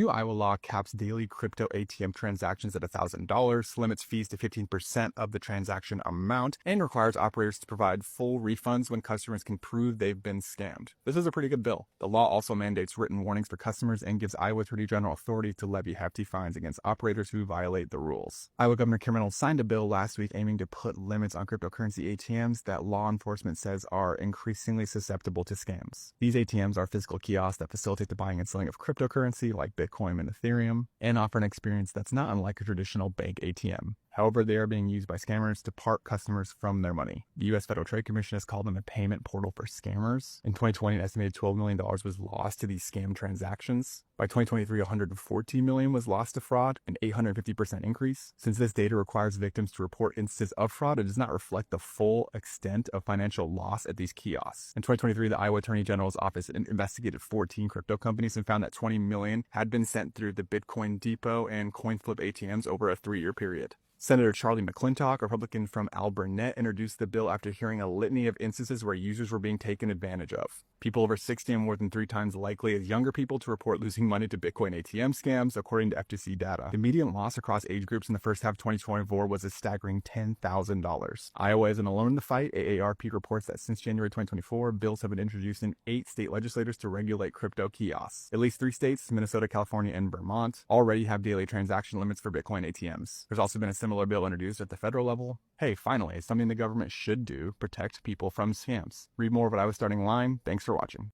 New Iowa law caps daily crypto ATM transactions at $1,000, limits fees to 15% of the transaction amount, and requires operators to provide full refunds when customers can prove they've been scammed. This is a pretty good bill. The law also mandates written warnings for customers and gives Iowa Attorney General authority to levy hefty fines against operators who violate the rules. Iowa Governor Kim Reynolds signed a bill last week aiming to put limits on cryptocurrency ATMs that law enforcement says are increasingly susceptible to scams. These ATMs are physical kiosks that facilitate the buying and selling of cryptocurrency like Bitcoin and Ethereum, and offer an experience that's not unlike a traditional bank ATM. However, they are being used by scammers to part customers from their money. The U.S. Federal Trade Commission has called them a payment portal for scammers. In 2020, an estimated $12 million was lost to these scam transactions. By 2023, $114 million was lost to fraud, an 850% increase. Since this data requires victims to report instances of fraud, it does not reflect the full extent of financial loss at these kiosks. In 2023, the Iowa Attorney General's office investigated 14 crypto companies and found that $20 million had been sent through the Bitcoin Depot and CoinFlip ATMs over a 3-year period. Senator Charlie McClintock, Republican from Alburnett, introduced the bill after hearing a litany of instances where users were being taken advantage of. People over 60 are more than 3 times likely as younger people to report losing money to Bitcoin ATM scams, according to FTC data. The median loss across age groups in the first half of 2024 was a staggering $10,000. Iowa isn't alone in the fight. AARP reports that since January 2024, bills have been introduced in 8 state legislatures to regulate crypto kiosks. At least 3 states, Minnesota, California, and Vermont, already have daily transaction limits for Bitcoin ATMs. There's also been a similar bill introduced at the federal level. Hey, finally, it's something the government should do, protect people from scams. Read more of what I was starting line. Thanks for watching.